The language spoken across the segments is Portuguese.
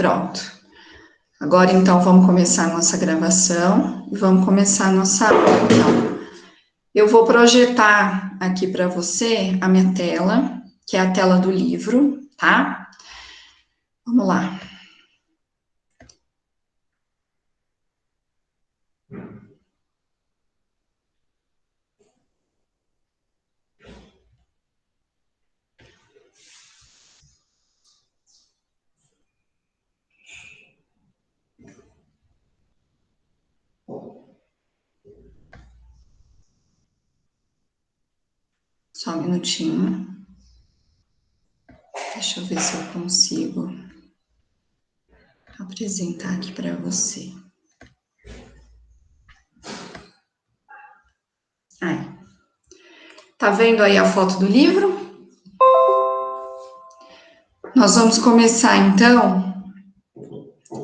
Pronto. Agora, então, vamos começar a nossa gravação e vamos começar a nossa aula. Então, eu vou projetar aqui para você a minha tela, que é a tela do livro, tá? Vamos lá. Só um minutinho. Deixa eu ver se eu consigo apresentar aqui para você. Aí. Tá vendo aí a foto do livro? Nós vamos começar, então,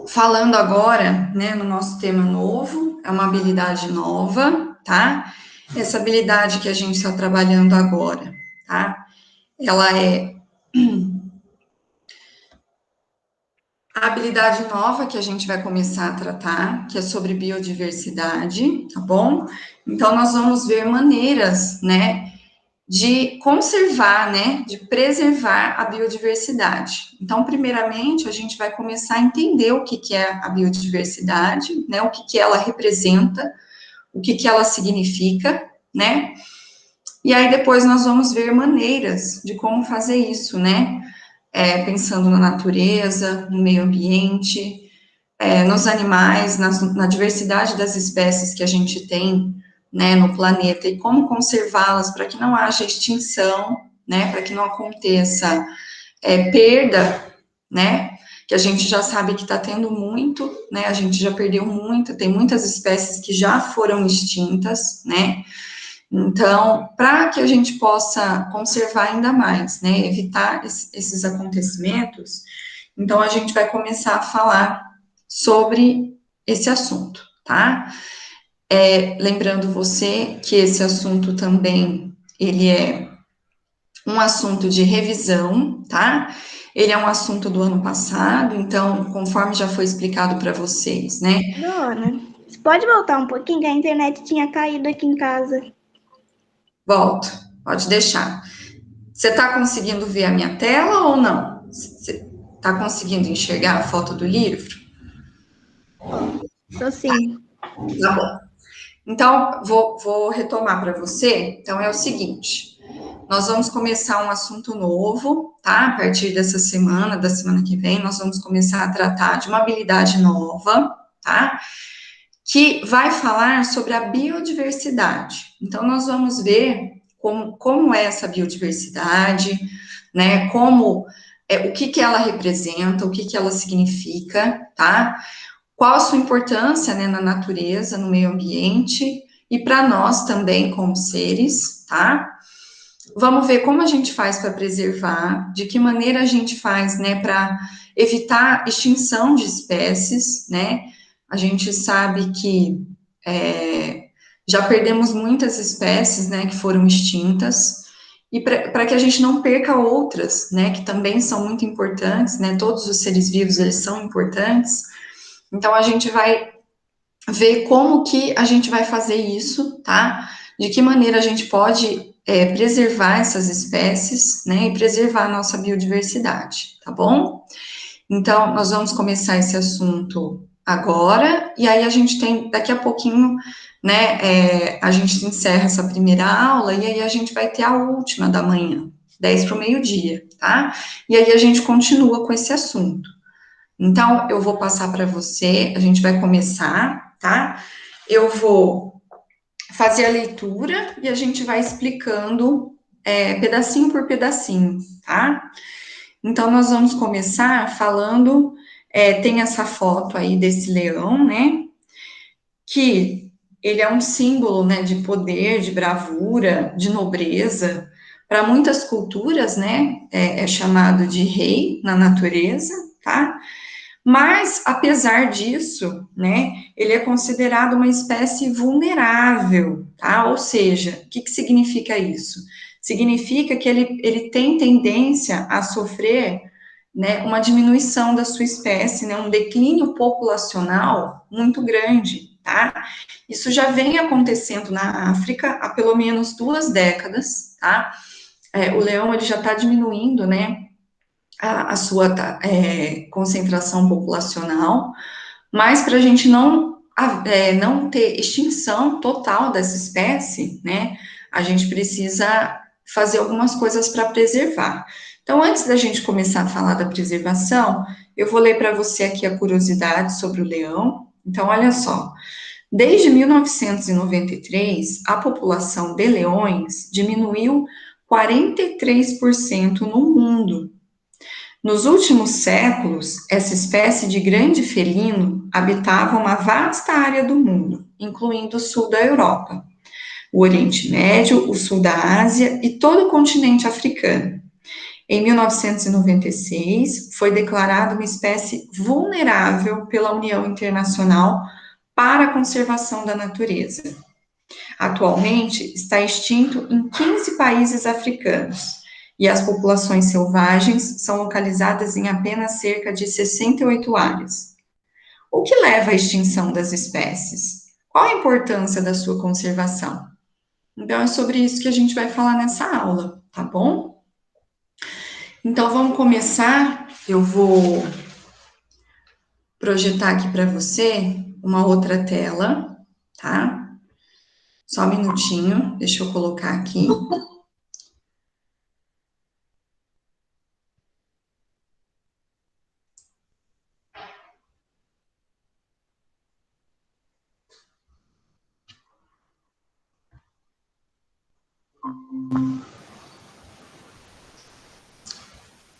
falando agora, né, no nosso tema novo, é uma habilidade nova, tá? Essa habilidade que a gente está trabalhando agora, tá? Ela é a habilidade nova que a gente vai começar a tratar, que é sobre biodiversidade, tá bom? Então, nós vamos ver maneiras, né, de conservar, né, de preservar a biodiversidade. Então, primeiramente, a gente vai começar a entender o que é a biodiversidade, né, o que ela representa, o que ela significa, né, e aí depois nós vamos ver maneiras de como fazer isso, né, pensando na natureza, no meio ambiente, nos animais, na diversidade das espécies que a gente tem, né, no planeta, e como conservá-las para que não haja extinção, né, para que não aconteça perda, né, que a gente já sabe que está tendo muito, né, a gente já perdeu muito, tem muitas espécies que já foram extintas, né, então, para que a gente possa conservar ainda mais, né, evitar esses acontecimentos, então a gente vai começar a falar sobre esse assunto, tá? Lembrando você que esse assunto também, ele é um assunto de revisão, tá? Ele é um assunto do ano passado, então, conforme já foi explicado para vocês, né? Dona, você pode voltar um pouquinho, que a internet tinha caído aqui em casa. Volto, pode deixar. Você está conseguindo ver a minha tela ou não? Você está conseguindo enxergar a foto do livro? Tô sim. Tá bom. Então, vou retomar para você. Então, é o seguinte: nós vamos começar um assunto novo, tá? A partir dessa semana, da semana que vem, nós vamos começar a tratar de uma habilidade nova, tá? Que vai falar sobre a biodiversidade. Então, nós vamos ver como é essa biodiversidade, né? O que ela representa, o que ela significa, tá? Qual a sua importância, né, na natureza, no meio ambiente e para nós também como seres, tá? Vamos ver como a gente faz para preservar, de que maneira a gente faz, né, para evitar extinção de espécies, né? A gente sabe que já perdemos muitas espécies, né, que foram extintas, e para que a gente não perca outras, né, que também são muito importantes, né? Todos os seres vivos, eles são importantes. Então, a gente vai ver como que a gente vai fazer isso, tá? De que maneira a gente pode preservar essas espécies, né? E preservar a nossa biodiversidade, tá bom? Então, nós vamos começar esse assunto agora, e aí a gente tem, daqui a pouquinho, né? A gente encerra essa primeira aula, e aí a gente vai ter a última da manhã, 10 para o meio-dia, tá? E aí a gente continua com esse assunto. Então, eu vou passar para você, a gente vai começar, tá? Eu vou fazer a leitura e a gente vai explicando pedacinho por pedacinho, tá? Então, nós vamos começar falando, tem essa foto aí desse leão, né? Que ele é um símbolo, né, de poder, de bravura, de nobreza. Para muitas culturas, né, é chamado de rei na natureza, tá? Mas, apesar disso, né, ele é considerado uma espécie vulnerável, tá? Ou seja, o que significa isso? Significa que ele tem tendência a sofrer né, uma diminuição da sua espécie, né, um declínio populacional muito grande, tá? Isso já vem acontecendo na África há pelo menos 2 décadas, tá? O leão, ele já está diminuindo, né, a sua concentração populacional, mas para a gente não ter extinção total dessa espécie, né, a gente precisa fazer algumas coisas para preservar. Então, antes da gente começar a falar da preservação, eu vou ler para você aqui a curiosidade sobre o leão. Então, olha só. Desde 1993, a população de leões diminuiu 43% no mundo. Nos últimos séculos, essa espécie de grande felino habitava uma vasta área do mundo, incluindo o sul da Europa, o Oriente Médio, o sul da Ásia e todo o continente africano. Em 1996, foi declarada uma espécie vulnerável pela União Internacional para a Conservação da Natureza. Atualmente, está extinto em 15 países africanos e as populações selvagens são localizadas em apenas cerca de 68 áreas. O que leva à extinção das espécies? Qual a importância da sua conservação? Então, é sobre isso que a gente vai falar nessa aula, tá bom? Então, vamos começar. Eu vou projetar aqui para você uma outra tela, tá? Só um minutinho, deixa eu colocar aqui.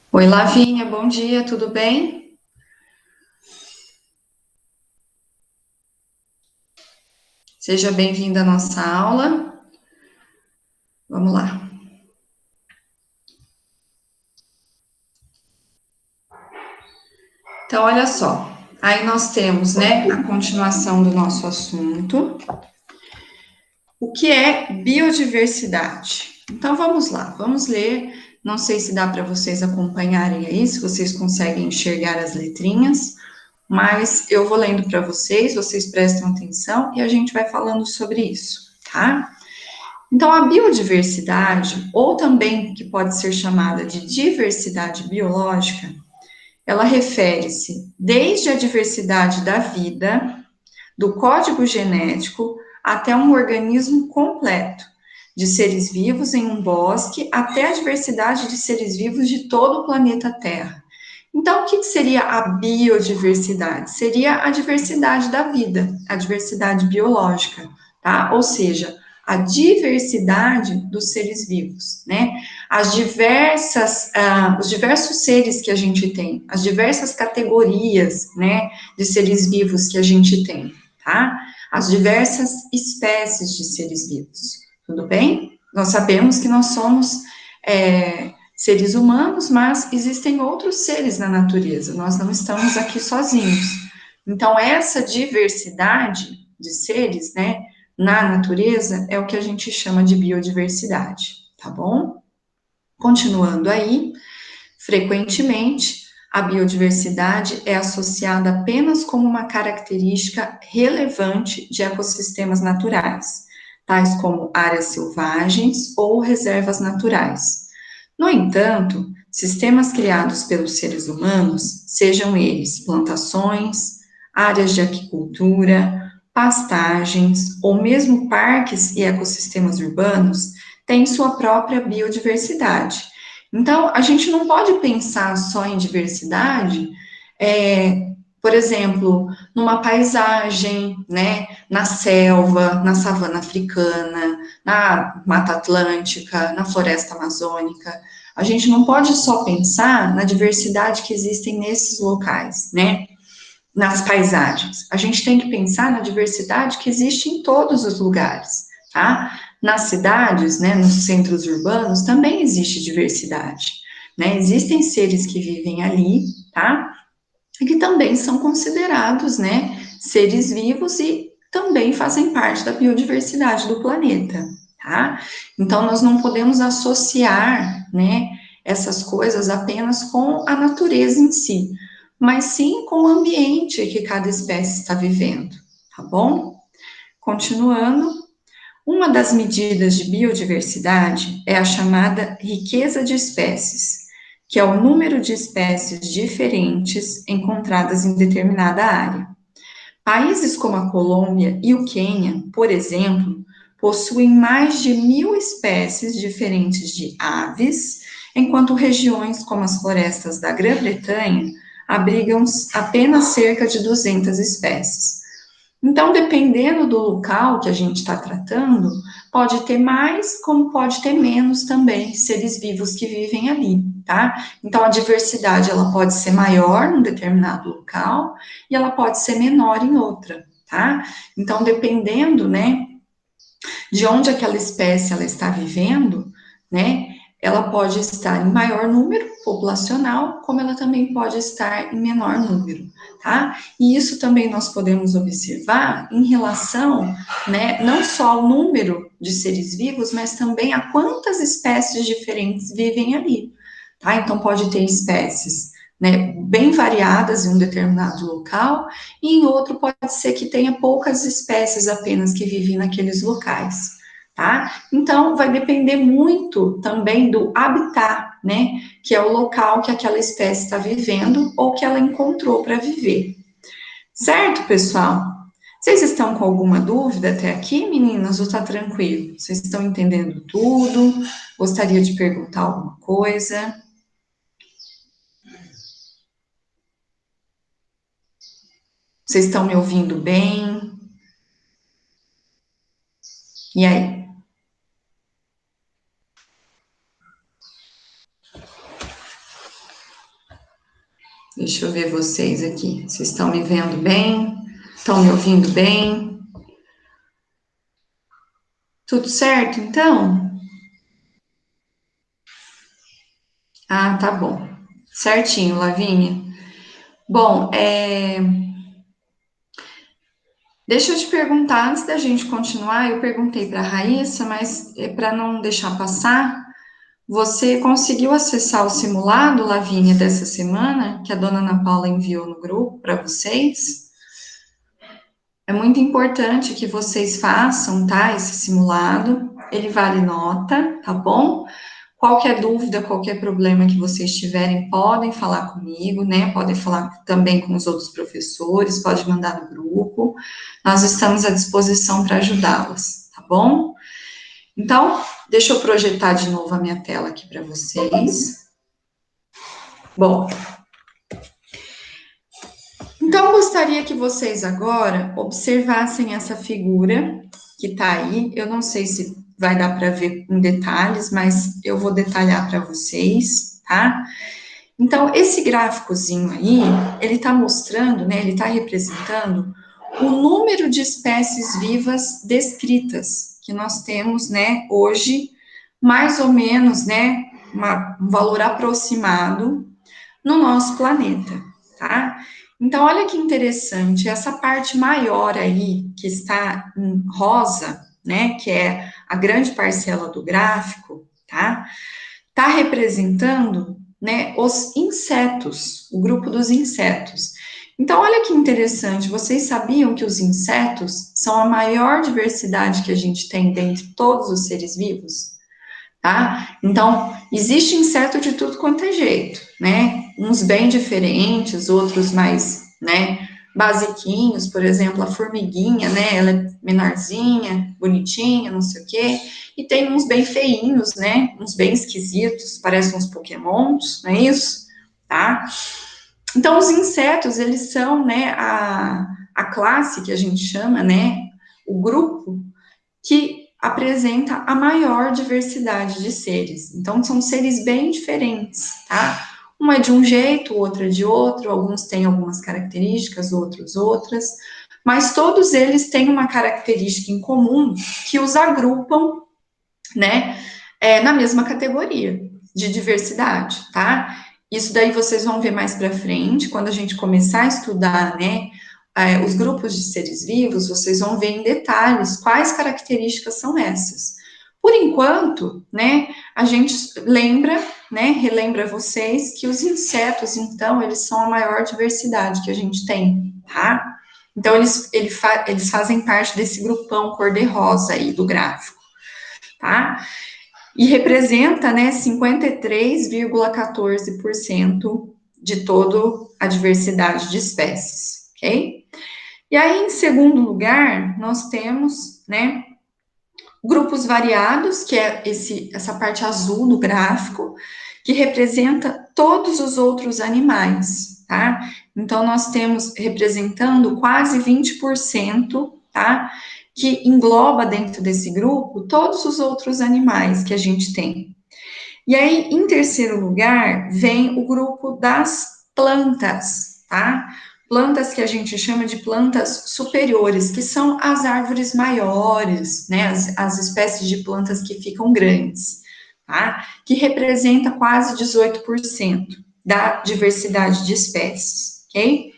Oi, Lavinha, bom dia, tudo bem? Seja bem-vinda à nossa aula. Vamos lá. Então, olha só. Aí nós temos, né, a continuação do nosso assunto. O que é biodiversidade? Então, vamos lá, vamos ler. Não sei se dá para vocês acompanharem aí, se vocês conseguem enxergar as letrinhas, mas eu vou lendo para vocês, vocês prestam atenção e a gente vai falando sobre isso, tá? Então, a biodiversidade, ou também que pode ser chamada de diversidade biológica, ela refere-se desde a diversidade da vida, do código genético, até um organismo completo, de seres vivos em um bosque, até a diversidade de seres vivos de todo o planeta Terra. Então, o que seria a biodiversidade? Seria a diversidade da vida, a diversidade biológica, tá? Ou seja, a diversidade dos seres vivos, né? Os diversos seres que a gente tem, as diversas categorias, né, de seres vivos que a gente tem, tá? As diversas espécies de seres vivos, tudo bem? Nós sabemos que nós somos seres humanos, mas existem outros seres na natureza, nós não estamos aqui sozinhos. Então, essa diversidade de seres, né, na natureza, é o que a gente chama de biodiversidade, tá bom? Continuando aí, frequentemente, a biodiversidade é associada apenas como uma característica relevante de ecossistemas naturais, tais como áreas selvagens ou reservas naturais. No entanto, sistemas criados pelos seres humanos, sejam eles plantações, áreas de aquicultura, pastagens ou mesmo parques e ecossistemas urbanos, têm sua própria biodiversidade. Então, a gente não pode pensar só em diversidade, por exemplo, numa paisagem, né, na selva, na savana africana, na Mata Atlântica, na floresta amazônica. A gente não pode só pensar na diversidade que existem nesses locais, né, nas paisagens. A gente tem que pensar na diversidade que existe em todos os lugares, tá? Nas cidades, né, nos centros urbanos, também existe diversidade, né? Existem seres que vivem ali, tá? E que também são considerados, né, seres vivos e também fazem parte da biodiversidade do planeta, tá? Então, nós não podemos associar, né, essas coisas apenas com a natureza em si, mas sim com o ambiente que cada espécie está vivendo, tá bom? Continuando, uma das medidas de biodiversidade é a chamada riqueza de espécies, que é o número de espécies diferentes encontradas em determinada área. Países como a Colômbia e o Quênia, por exemplo, possuem mais de 1.000 espécies diferentes de aves, enquanto regiões como as florestas da Grã-Bretanha abrigam apenas cerca de 200 espécies. Então, dependendo do local que a gente está tratando, pode ter mais, como pode ter menos também seres vivos que vivem ali, tá? Então, a diversidade, ela pode ser maior num determinado local e ela pode ser menor em outra, tá? Então, dependendo, né, de onde aquela espécie ela está vivendo, né, ela pode estar em maior número populacional, como ela também pode estar em menor número, tá? E isso também nós podemos observar em relação, né, não só ao número de seres vivos, mas também a quantas espécies diferentes vivem ali, tá? Então, pode ter espécies, né, bem variadas em um determinado local, e em outro pode ser que tenha poucas espécies apenas que vivem naqueles locais, tá? Então, vai depender muito também do habitat, né, que é o local que aquela espécie está vivendo ou que ela encontrou para viver. Certo, pessoal? Vocês estão com alguma dúvida até aqui, meninas, ou está tranquilo? Vocês estão entendendo tudo? Gostaria de perguntar alguma coisa? Vocês estão me ouvindo bem? E aí? Deixa eu ver vocês aqui. Vocês estão me vendo bem? Estão me ouvindo bem? Tudo certo, então? Ah, tá bom. Certinho, Lavínia. Bom, deixa eu te perguntar, antes da gente continuar, eu perguntei para a Raíssa, mas para não deixar passar, você conseguiu acessar o simulado, Lavínia, dessa semana, que a dona Ana Paula enviou no grupo para vocês? É muito importante que vocês façam, tá, esse simulado, ele vale nota, tá bom? Qualquer dúvida, qualquer problema que vocês tiverem, podem falar comigo, né? Podem falar também com os outros professores, pode mandar no grupo. Nós estamos à disposição para ajudá-las, tá bom? Então, deixa eu projetar de novo a minha tela aqui para vocês. Bom, então gostaria que vocês agora observassem essa figura que está aí. Eu não sei se vai dar para ver em detalhes, mas eu vou detalhar para vocês, tá? Então, esse gráficozinho aí, ele está mostrando, né, ele está representando o número de espécies vivas descritas que nós temos, né, hoje, mais ou menos, né, um valor aproximado no nosso planeta, tá? Então, olha que interessante, essa parte maior aí, que está em rosa, né, que é a grande parcela do gráfico, tá? Tá representando, né, os insetos, o grupo dos insetos. Então, olha que interessante, vocês sabiam que os insetos são a maior diversidade que a gente tem dentre todos os seres vivos? Tá? Então, existe inseto de tudo quanto é jeito, né? Uns bem diferentes, outros mais, né, basiquinhos, por exemplo, a formiguinha, né? Ela é menorzinha, bonitinha, não sei o quê. E tem uns bem feinhos, né? Uns bem esquisitos, parecem uns pokémons, não é isso? Tá? Então, os insetos, eles são, né, a classe que a gente chama, né? O grupo que apresenta a maior diversidade de seres. Então, são seres bem diferentes, tá? Um é de um jeito, o outro é de outro, alguns têm algumas características, outros outras, mas todos eles têm uma característica em comum que os agrupam, né, na mesma categoria de diversidade, tá? Isso daí vocês vão ver mais para frente, quando a gente começar a estudar, né, os grupos de seres vivos, vocês vão ver em detalhes quais características são essas. Por enquanto, né, a gente lembra, né, relembra vocês que os insetos, então, eles são a maior diversidade que a gente tem, tá? Então, eles fazem parte desse grupão cor-de-rosa aí do gráfico, tá? E representa, né, 53,14% de toda a diversidade de espécies, ok? E aí, em segundo lugar, nós temos, né, grupos variados, que é essa parte azul do gráfico, que representa todos os outros animais, tá? Então, nós temos representando quase 20%, tá? Que engloba dentro desse grupo todos os outros animais que a gente tem. E aí, em terceiro lugar, vem o grupo das plantas, tá? Plantas que a gente chama de plantas superiores, que são as árvores maiores, né? As espécies de plantas que ficam grandes, tá? Que representa quase 18% da diversidade de espécies, ok?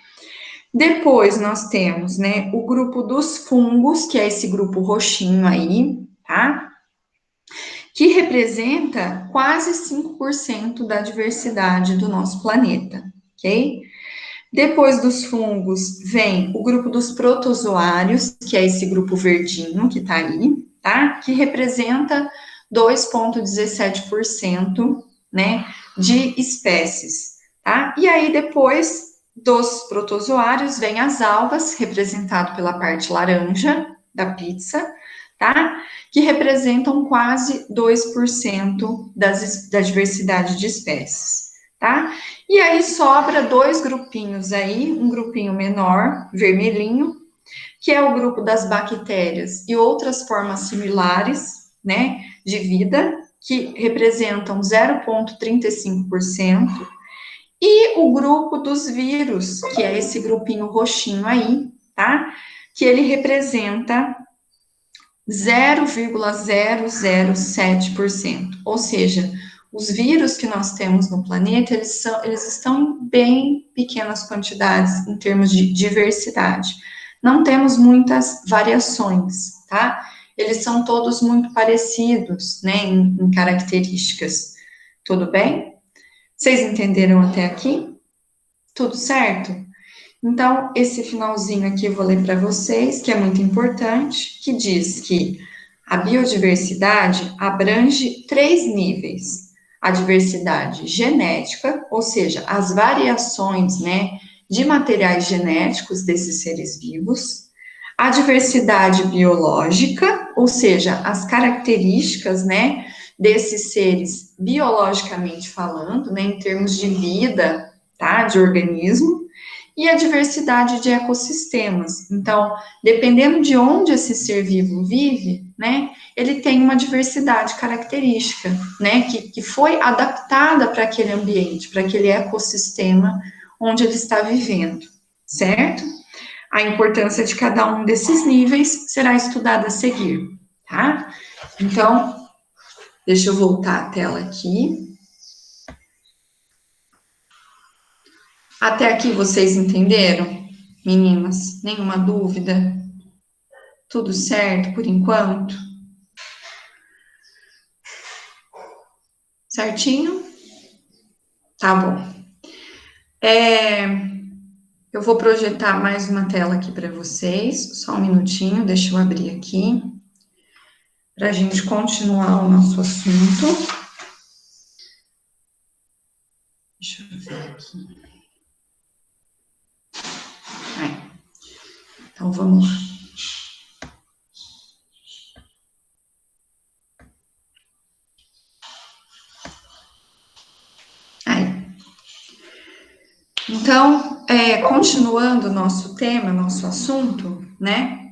Depois nós temos, né, o grupo dos fungos, que é esse grupo roxinho aí, tá? Que representa quase 5% da diversidade do nosso planeta, ok? Depois dos fungos vem o grupo dos protozoários, que é esse grupo verdinho que tá aí, tá? Que representa 2,17%, né, de espécies, tá? E aí depois dos protozoários vem as algas, representado pela parte laranja da pizza, tá? Que representam quase 2% da diversidade de espécies, tá? E aí sobra dois grupinhos aí, um grupinho menor, vermelhinho, que é o grupo das bactérias e outras formas similares, né, de vida, que representam 0,35%, e o grupo dos vírus, que é esse grupinho roxinho aí, tá? Que ele representa 0,007%. Ou seja, os vírus que nós temos no planeta, eles estão em bem pequenas quantidades em termos de diversidade. Não temos muitas variações, tá? Eles são todos muito parecidos, né, em características. Tudo bem? Vocês entenderam até aqui? Tudo certo? Então, esse finalzinho aqui eu vou ler para vocês, que é muito importante, que diz que a biodiversidade abrange 3 níveis: a diversidade genética, ou seja, as variações, né, de materiais genéticos desses seres vivos; a diversidade biológica, ou seja, as características, né, desses seres biologicamente falando, né, em termos de vida, tá, de organismo; e a diversidade de ecossistemas. Então, dependendo de onde esse ser vivo vive, né, ele tem uma diversidade característica, né, que foi adaptada para aquele ambiente, para aquele ecossistema onde ele está vivendo, certo? A importância de cada um desses níveis será estudada a seguir, tá? Então, deixa eu voltar a tela aqui. Até aqui vocês entenderam, meninas? Nenhuma dúvida? Tudo certo por enquanto? Certinho? Tá bom. Eu vou projetar mais uma tela aqui para vocês. Só um minutinho, deixa eu abrir aqui, para a gente continuar o nosso assunto. Deixa eu ver aqui. Então, vamos lá. Então, continuando o nosso tema, nosso assunto, né?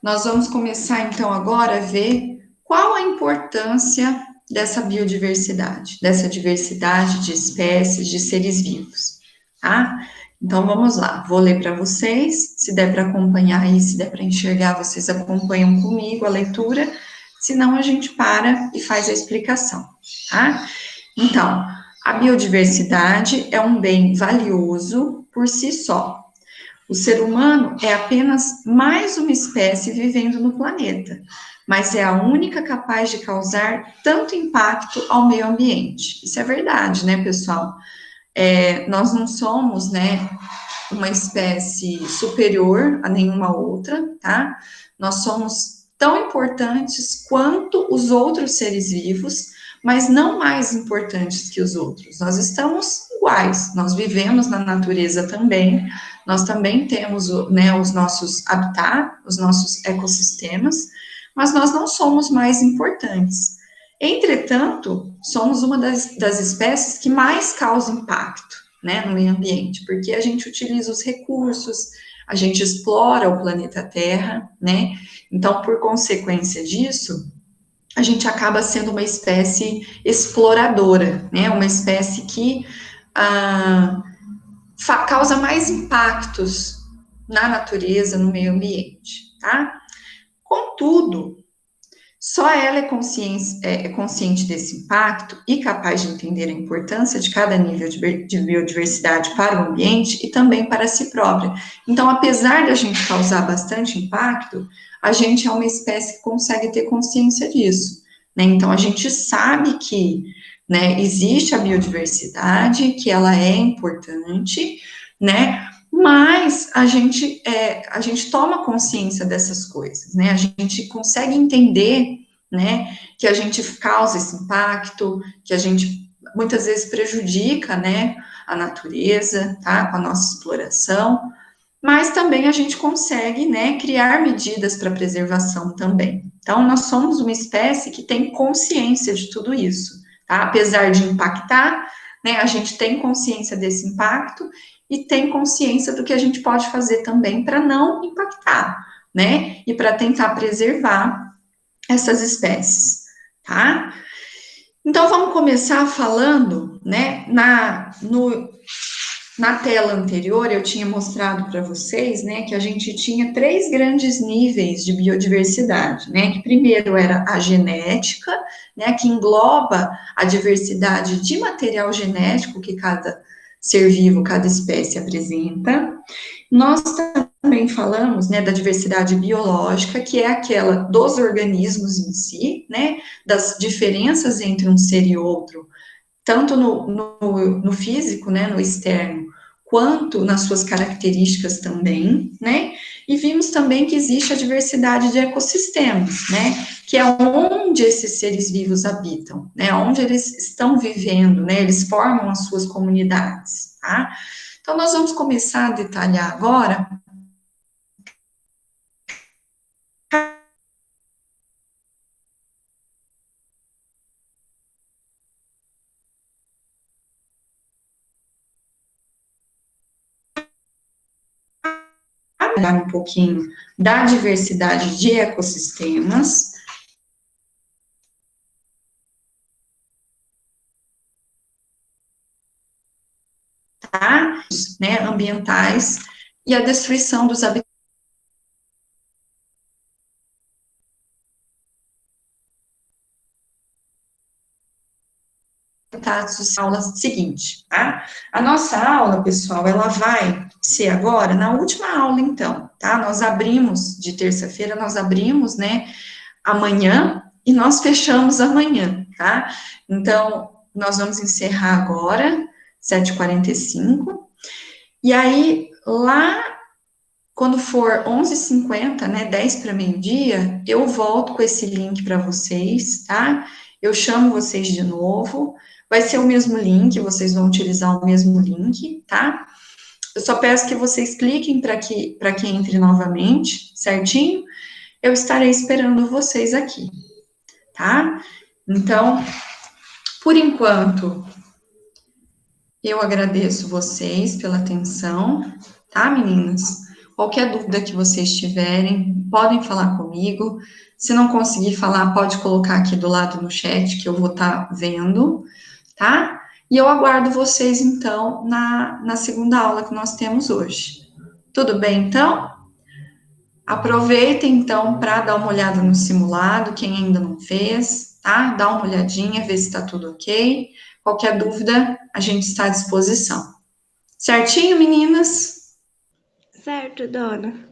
Nós vamos começar, então, agora a ver qual a importância dessa biodiversidade, dessa diversidade de espécies, de seres vivos, tá? Então, vamos lá, vou ler para vocês, se der para acompanhar aí, se der para enxergar, vocês acompanham comigo a leitura, senão a gente para e faz a explicação, tá? Então, a biodiversidade é um bem valioso por si só. O ser humano é apenas mais uma espécie vivendo no planeta, mas é a única capaz de causar tanto impacto ao meio ambiente. Isso é verdade, né, pessoal? Nós não somos, né, uma espécie superior a nenhuma outra, tá? Nós somos tão importantes quanto os outros seres vivos, mas não mais importantes que os outros. Nós estamos iguais, nós vivemos na natureza também, nós também temos, né, os nossos habitats, os nossos ecossistemas, mas nós não somos mais importantes. Entretanto, somos uma das espécies que mais causa impacto, né, no meio ambiente, porque a gente utiliza os recursos, a gente explora o planeta Terra, né, então, por consequência disso, a gente acaba sendo uma espécie exploradora, né, uma espécie que causa mais impactos na natureza, no meio ambiente, tá? Contudo, só ela é consciente desse impacto e capaz de entender a importância de cada nível de biodiversidade para o ambiente e também para si própria. Então, apesar de a gente causar bastante impacto, a gente é uma espécie que consegue ter consciência disso, né? Então, a gente sabe que, né, existe a biodiversidade, que ela é importante, né? Mas a gente toma consciência dessas coisas, né? A gente consegue entender, né, que a gente causa esse impacto, que a gente muitas vezes prejudica, né, a natureza, tá, com a nossa exploração, mas também a gente consegue, né, criar medidas para preservação também. Então, nós somos uma espécie que tem consciência de tudo isso, tá? Apesar de impactar, né, a gente tem consciência desse impacto e tem consciência do que a gente pode fazer também para não impactar, né, e para tentar preservar essas espécies, tá? Então, vamos começar falando, né, na tela anterior, eu tinha mostrado para vocês, né, que a gente tinha 3 grandes níveis de biodiversidade, né, que primeiro era a genética, né, que engloba a diversidade de material genético que cada ser vivo, cada espécie apresenta. Nós também falamos, né, da diversidade biológica, que é aquela dos organismos em si, né, das diferenças entre um ser e outro, tanto no físico, né, no externo, quanto nas suas características também, né, e vimos também que existe a diversidade de ecossistemas, né, que é onde esses seres vivos habitam, né, onde eles estão vivendo, né, eles formam as suas comunidades, tá? Então, nós vamos começar a detalhar agora um pouquinho da diversidade de ecossistemas, tá? Né, ambientais e a destruição dos habitats da aula seguinte, tá? A nossa aula, pessoal, ela vai ser agora na última aula, então, tá? Nós abrimos, de terça-feira, nós abrimos, né, amanhã, e nós fechamos amanhã, tá? Então, nós vamos encerrar agora, 7h45, e aí, lá, quando for 11h50, né, 10 para meio-dia, eu volto com esse link para vocês, tá? Eu chamo vocês de novo, vai ser o mesmo link, vocês vão utilizar o mesmo link, tá? Eu só peço que vocês cliquem para que entre novamente, certinho? Eu estarei esperando vocês aqui, tá? Então, por enquanto, eu agradeço vocês pela atenção, tá, meninas? Qualquer dúvida que vocês tiverem, podem falar comigo. Se não conseguir falar, pode colocar aqui do lado no chat, que eu vou estar vendo, tá? E eu aguardo vocês, então, na segunda aula que nós temos hoje. Tudo bem, então? Aproveitem, então, para dar uma olhada no simulado, quem ainda não fez, tá? Dá uma olhadinha, ver se está tudo ok. Qualquer dúvida, a gente está à disposição. Certinho, meninas? Certo, dona.